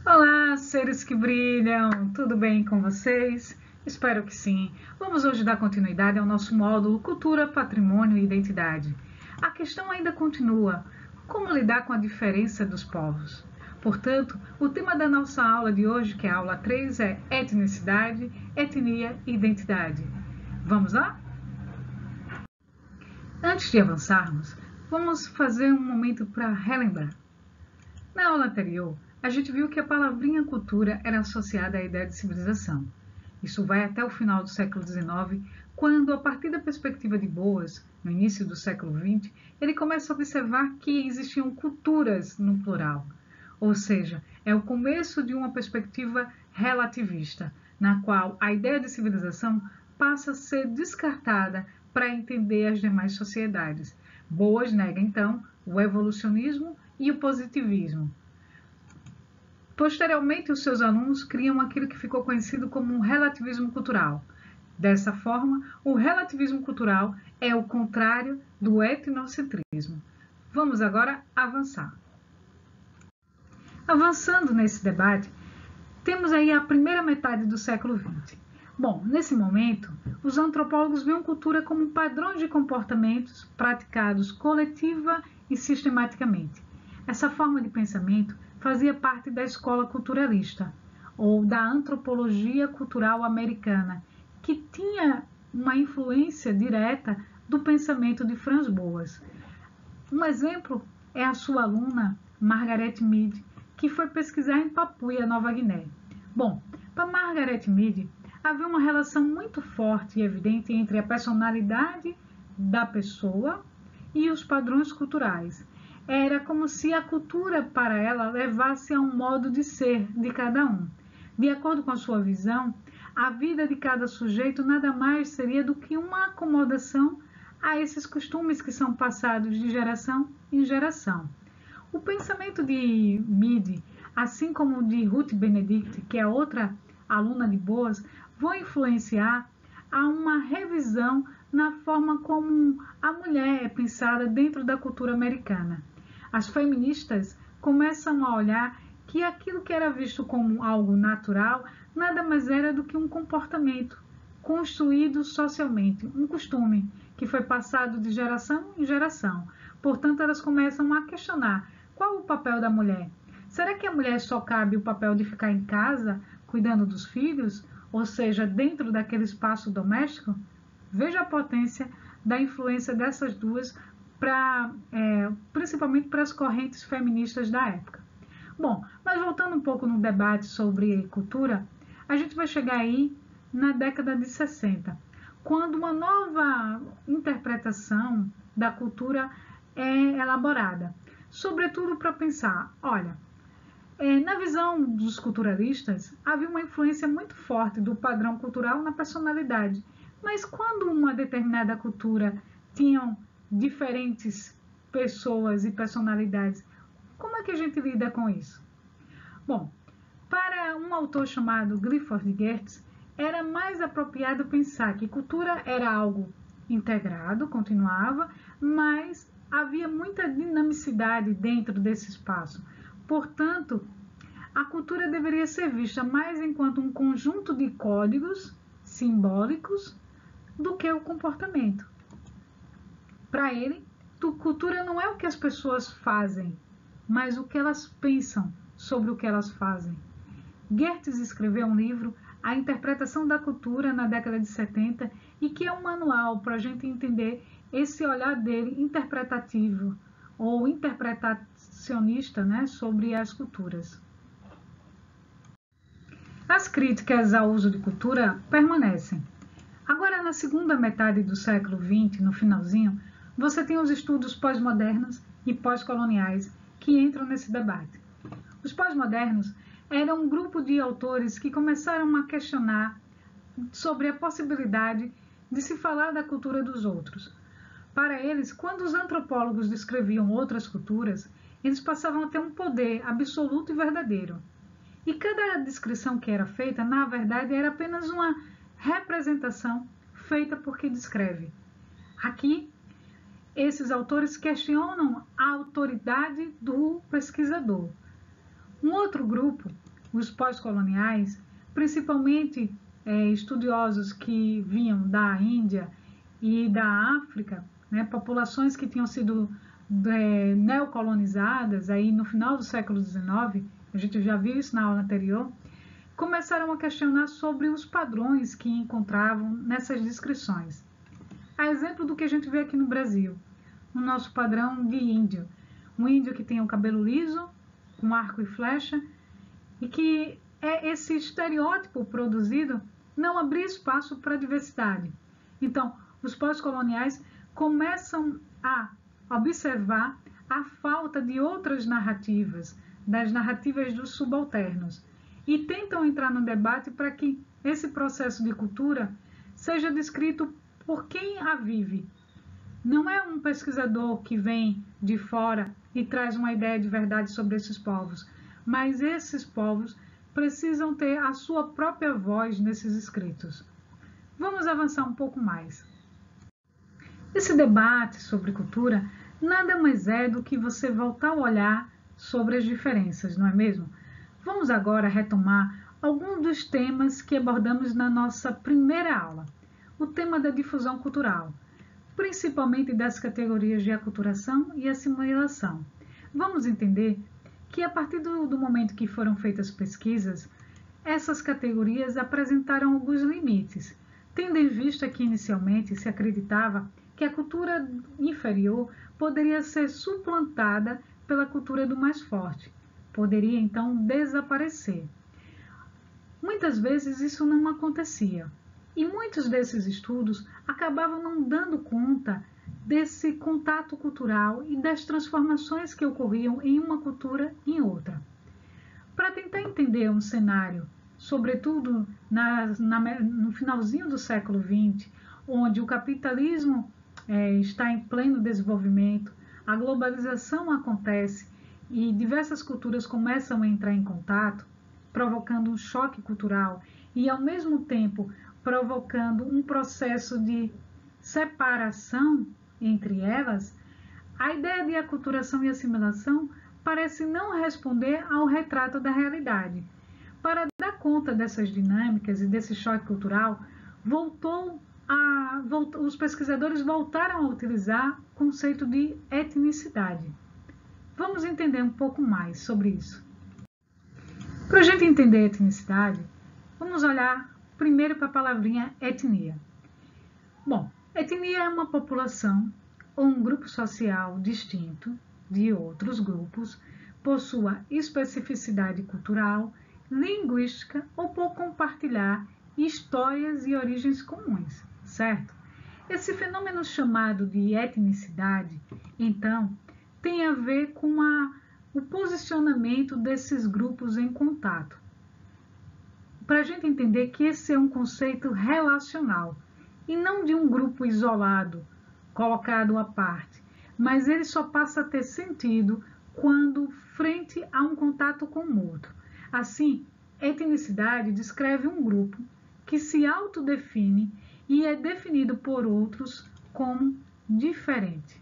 Olá, seres que brilham! Tudo bem com vocês? Espero que sim. Vamos hoje dar continuidade ao nosso módulo Cultura, Patrimônio e Identidade. A questão ainda continua: como lidar com a diferença dos povos? Portanto, o tema da nossa aula de hoje, que é a aula 3, é etnicidade, etnia e identidade. Vamos lá? Antes de avançarmos, vamos fazer um momento para relembrar. Na aula anterior, a gente viu que a palavrinha cultura era associada à ideia de civilização. Isso vai até o final do século XIX, quando, a partir da perspectiva de Boas, no início do século XX, ele começa a observar que existiam culturas no plural. Ou seja, é o começo de uma perspectiva relativista, na qual a ideia de civilização passa a ser descartada para entender as demais sociedades. Boas nega, então, o evolucionismo e o positivismo. Posteriormente, os seus alunos criam aquilo que ficou conhecido como um relativismo cultural. Dessa forma, o relativismo cultural é o contrário do etnocentrismo. Vamos agora avançar. Avançando nesse debate, temos aí a primeira metade do século XX. Bom, nesse momento, os antropólogos veem cultura como padrões de comportamentos praticados coletiva e sistematicamente. Essa forma de pensamento fazia parte da escola culturalista, ou da antropologia cultural americana, que tinha uma influência direta do pensamento de Franz Boas. Um exemplo é a sua aluna, Margaret Mead, que foi pesquisar em Papua Nova Guiné. Bom, para Margaret Mead, havia uma relação muito forte e evidente entre a personalidade da pessoa e os padrões culturais. Era como se a cultura para ela levasse a um modo de ser de cada um. De acordo com a sua visão, a vida de cada sujeito nada mais seria do que uma acomodação a esses costumes que são passados de geração em geração. O pensamento de Mead, assim como o de Ruth Benedict, que é outra aluna de Boas, vão influenciar a uma revisão na forma como a mulher é pensada dentro da cultura americana. As feministas começam a olhar que aquilo que era visto como algo natural nada mais era do que um comportamento construído socialmente, um costume que foi passado de geração em geração. Portanto, elas começam a questionar: qual o papel da mulher? Será que a mulher só cabe o papel de ficar em casa cuidando dos filhos, ou seja, dentro daquele espaço doméstico? Veja a potência da influência dessas duas, principalmente para as correntes feministas da época. Bom, mas voltando um pouco no debate sobre cultura, a gente vai chegar aí na década de 60, quando uma nova interpretação da cultura é elaborada, sobretudo para pensar, olha, na visão dos culturalistas, havia uma influência muito forte do padrão cultural na personalidade, mas quando uma determinada cultura tinha diferentes pessoas e personalidades, como é que a gente lida com isso? Bom, para um autor chamado Clifford Geertz, era mais apropriado pensar que cultura era algo integrado, continuava, mas havia muita dinamicidade dentro desse espaço. Portanto, a cultura deveria ser vista mais enquanto um conjunto de códigos simbólicos do que o comportamento. Para ele, cultura não é o que as pessoas fazem, mas o que elas pensam sobre o que elas fazem. Geertz escreveu um livro, A Interpretação da Cultura, na década de 70, e que é um manual para a gente entender esse olhar dele interpretativo ou interpretacionista, né, sobre as culturas. As críticas ao uso de cultura permanecem. Agora, na segunda metade do século XX, no finalzinho, você tem os estudos pós-modernos e pós-coloniais que entram nesse debate. Os pós-modernos eram um grupo de autores que começaram a questionar sobre a possibilidade de se falar da cultura dos outros. Para eles, quando os antropólogos descreviam outras culturas, eles passavam a ter um poder absoluto e verdadeiro. E cada descrição que era feita, na verdade, era apenas uma representação feita por quem descreve. Aqui, esses autores questionam a autoridade do pesquisador. Um outro grupo, os pós-coloniais, principalmente estudiosos que vinham da Índia e da África, né, populações que tinham sido neocolonizadas aí no final do século XIX, a gente já viu isso na aula anterior, começaram a questionar sobre os padrões que encontravam nessas descrições. A exemplo do que a gente vê aqui no Brasil, o nosso padrão de índio. Um índio que tem o cabelo liso, com arco e flecha, e que esse estereótipo produzido não abria espaço para a diversidade. Então, os pós-coloniais começam a observar a falta de outras narrativas, das narrativas dos subalternos, e tentam entrar no debate para que esse processo de cultura seja descrito por quem a vive. Não é um pesquisador que vem de fora e traz uma ideia de verdade sobre esses povos, mas esses povos precisam ter a sua própria voz nesses escritos. Vamos avançar um pouco mais. Esse debate sobre cultura nada mais é do que você voltar a olhar sobre as diferenças, não é mesmo? Vamos agora retomar alguns dos temas que abordamos na nossa primeira aula. O tema da difusão cultural, principalmente das categorias de aculturação e assimilação. Vamos entender que a partir do momento que foram feitas pesquisas, essas categorias apresentaram alguns limites, tendo em vista que inicialmente se acreditava que a cultura inferior poderia ser suplantada pela cultura do mais forte, poderia então desaparecer. Muitas vezes isso não acontecia, e muitos desses estudos acabavam não dando conta desse contato cultural e das transformações que ocorriam em uma cultura em outra. Para tentar entender um cenário, sobretudo no finalzinho do século XX, onde o capitalismo está em pleno desenvolvimento, a globalização acontece e diversas culturas começam a entrar em contato, provocando um choque cultural e, ao mesmo tempo, provocando um processo de separação entre elas, a ideia de aculturação e assimilação parece não responder ao retrato da realidade. Para dar conta dessas dinâmicas e desse choque cultural, os pesquisadores voltaram a utilizar o conceito de etnicidade. Vamos entender um pouco mais sobre isso. Para a gente entender a etnicidade, vamos olhar primeiro para a palavrinha etnia. Bom, etnia é uma população ou um grupo social distinto de outros grupos por sua especificidade cultural, linguística ou por compartilhar histórias e origens comuns, certo? Esse fenômeno chamado de etnicidade, então, tem a ver com o posicionamento desses grupos em contato. Para a gente entender que esse é um conceito relacional e não de um grupo isolado, colocado à parte, mas ele só passa a ter sentido quando frente a um contato com o outro. Assim, etnicidade descreve um grupo que se autodefine e é definido por outros como diferente,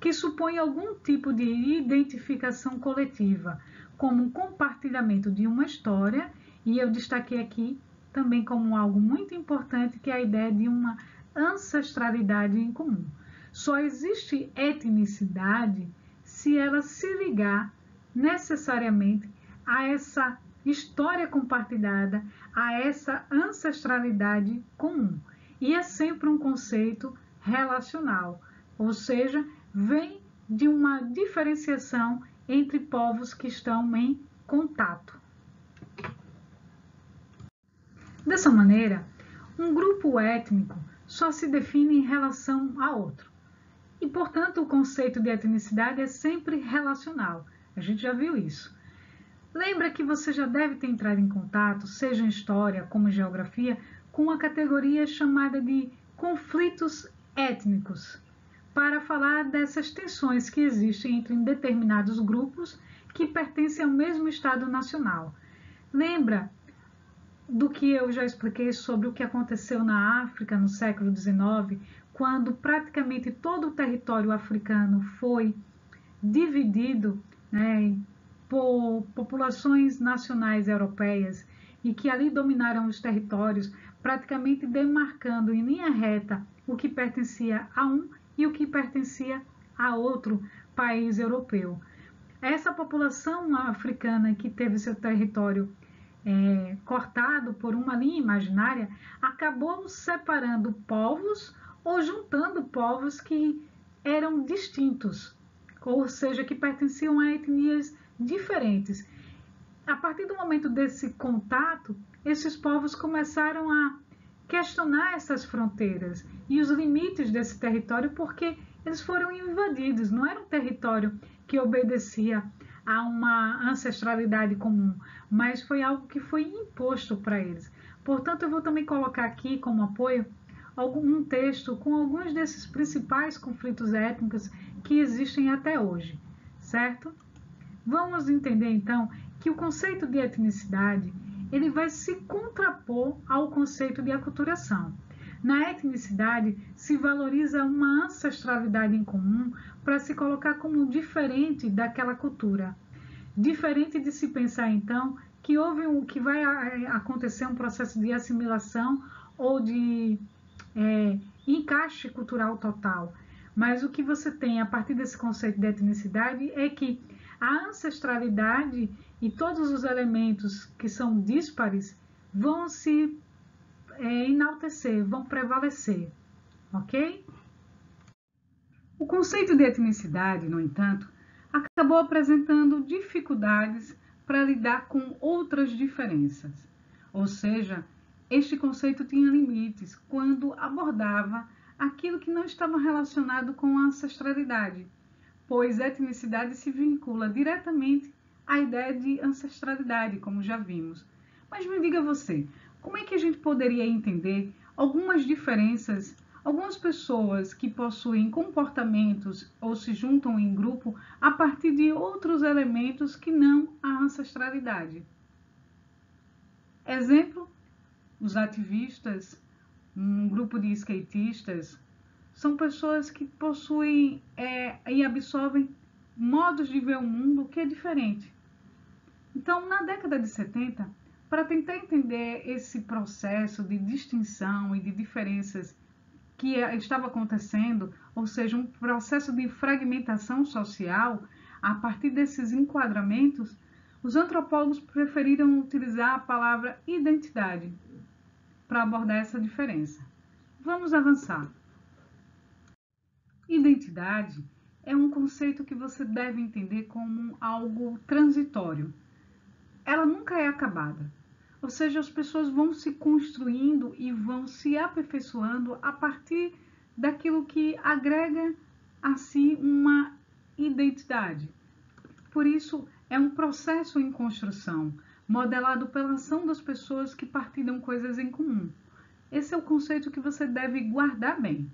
que supõe algum tipo de identificação coletiva, como um compartilhamento de uma história, e eu destaquei aqui também como algo muito importante, que é a ideia de uma ancestralidade em comum. Só existe etnicidade se ela se ligar necessariamente a essa história compartilhada, a essa ancestralidade comum. E é sempre um conceito relacional, ou seja, vem de uma diferenciação entre povos que estão em contato. Dessa maneira, um grupo étnico só se define em relação a outro. E, portanto, o conceito de etnicidade é sempre relacional. A gente já viu isso. Lembra que você já deve ter entrado em contato, seja em história como em geografia, com uma categoria chamada de conflitos étnicos. para falar dessas tensões que existem entre determinados grupos que pertencem ao mesmo Estado Nacional. Lembra do que eu já expliquei sobre o que aconteceu na África no século XIX, quando praticamente todo o território africano foi dividido, né, por populações nacionais europeias e que ali dominaram os territórios, praticamente demarcando em linha reta o que pertencia a um e o que pertencia a outro país europeu. Essa população africana que teve seu território cortado por uma linha imaginária acabou separando povos ou juntando povos que eram distintos, ou seja, que pertenciam a etnias diferentes. A partir do momento desse contato, esses povos começaram a questionar essas fronteiras e os limites desse território, porque eles foram invadidos, não era um território que obedecia a uma ancestralidade comum, mas foi algo que foi imposto para eles. Portanto, eu vou também colocar aqui como apoio um texto com alguns desses principais conflitos étnicos que existem até hoje, certo? Vamos entender então que o conceito de etnicidade ele vai se contrapor ao conceito de aculturação. Na etnicidade se valoriza uma ancestralidade em comum para se colocar como diferente daquela cultura. Diferente de se pensar então que vai acontecer um processo de assimilação ou de encaixe cultural total. Mas o que você tem a partir desse conceito de etnicidade é que a ancestralidade e todos os elementos que são díspares vão se enaltecer, vão prevalecer, ok? O conceito de etnicidade, no entanto, acabou apresentando dificuldades para lidar com outras diferenças, ou seja, este conceito tinha limites quando abordava aquilo que não estava relacionado com a ancestralidade, pois a etnicidade se vincula diretamente à ideia de ancestralidade, como já vimos. Mas me diga você, como é que a gente poderia entender algumas diferenças, algumas pessoas que possuem comportamentos ou se juntam em grupo a partir de outros elementos que não a ancestralidade? Exemplo, os ativistas, um grupo de skatistas, são pessoas que possuem e absorvem modos de ver o mundo que é diferente. Então, na década de 70, para tentar entender esse processo de distinção e de diferenças que estava acontecendo, ou seja, um processo de fragmentação social, a partir desses enquadramentos, os antropólogos preferiram utilizar a palavra identidade para abordar essa diferença. Vamos avançar. Identidade é um conceito que você deve entender como algo transitório. Ela nunca é acabada. Ou seja, as pessoas vão se construindo e vão se aperfeiçoando a partir daquilo que agrega a si uma identidade. Por isso, é um processo em construção, modelado pela ação das pessoas que partilham coisas em comum. Esse é o conceito que você deve guardar bem.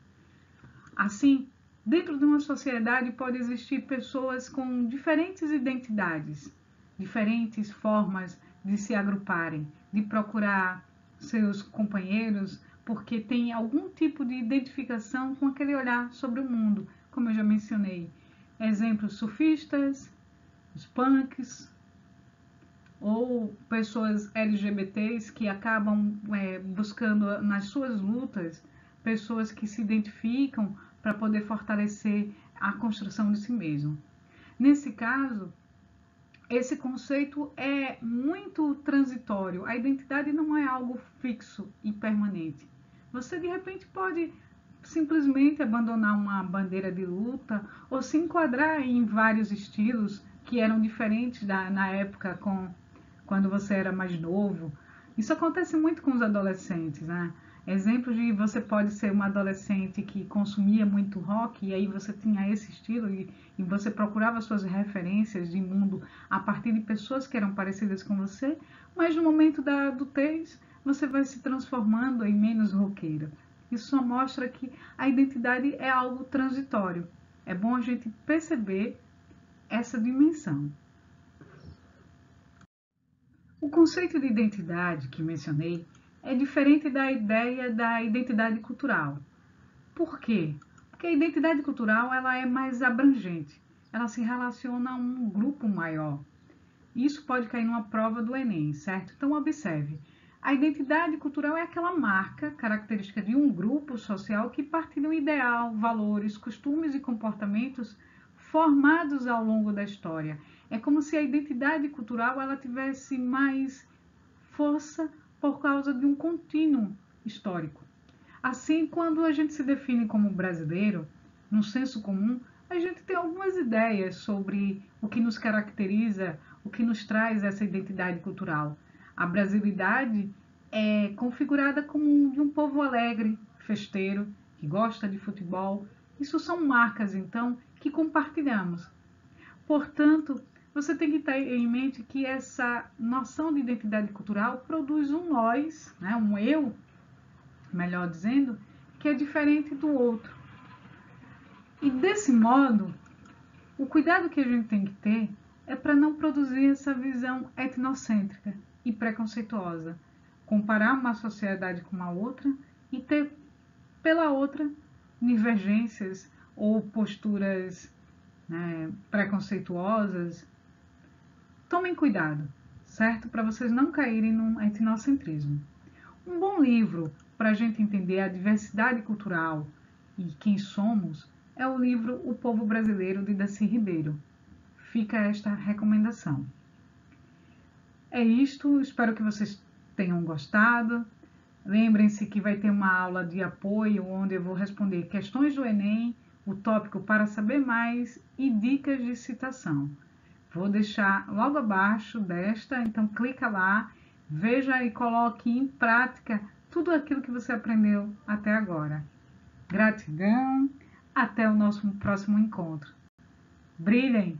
Assim, dentro de uma sociedade pode existir pessoas com diferentes identidades, diferentes formas de se agruparem, de procurar seus companheiros, porque tem algum tipo de identificação com aquele olhar sobre o mundo, como eu já mencionei. Exemplos, surfistas, os punks, ou pessoas LGBTs que acabam buscando nas suas lutas pessoas que se identificam para poder fortalecer a construção de si mesmo. Nesse caso, esse conceito é muito transitório. A identidade não é algo fixo e permanente. Você, de repente, pode simplesmente abandonar uma bandeira de luta ou se enquadrar em vários estilos que eram diferentes na época quando você era mais novo. Isso acontece muito com os adolescentes, né? Exemplo de você pode ser uma adolescente que consumia muito rock e aí você tinha esse estilo e você procurava suas referências de mundo a partir de pessoas que eram parecidas com você, mas no momento da adultez você vai se transformando em menos roqueira. Isso só mostra que a identidade é algo transitório. É bom a gente perceber essa dimensão. O conceito de identidade que mencionei é diferente da ideia da identidade cultural. Por quê? Porque a identidade cultural ela é mais abrangente. Ela se relaciona a um grupo maior. Isso pode cair numa prova do Enem, certo? Então observe. A identidade cultural é aquela marca característica de um grupo social que partilha um ideal, valores, costumes e comportamentos formados ao longo da história. É como se a identidade cultural ela tivesse mais força por causa de um contínuo histórico. Assim, quando a gente se define como brasileiro, no senso comum, a gente tem algumas ideias sobre o que nos caracteriza, o que nos traz essa identidade cultural. A brasilidade é configurada como de um povo alegre, festeiro, que gosta de futebol. Isso são marcas, então, que compartilhamos. Portanto, você tem que ter em mente que essa noção de identidade cultural produz um nós, né, um eu, melhor dizendo, que é diferente do outro. E desse modo, o cuidado que a gente tem que ter é para não produzir essa visão etnocêntrica e preconceituosa, comparar uma sociedade com a outra e ter, pela outra, divergências ou posturas, né, preconceituosas. Tomem cuidado, certo? Para vocês não caírem num etnocentrismo. Um bom livro para a gente entender a diversidade cultural e quem somos é o livro O Povo Brasileiro, de Daci Ribeiro. Fica esta recomendação. É isto, espero que vocês tenham gostado. Lembrem-se que vai ter uma aula de apoio onde eu vou responder questões do Enem, o tópico para saber mais e dicas de citação. Vou deixar logo abaixo desta, então clica lá, veja e coloque em prática tudo aquilo que você aprendeu até agora. Gratidão, até o nosso próximo encontro. Brilhem!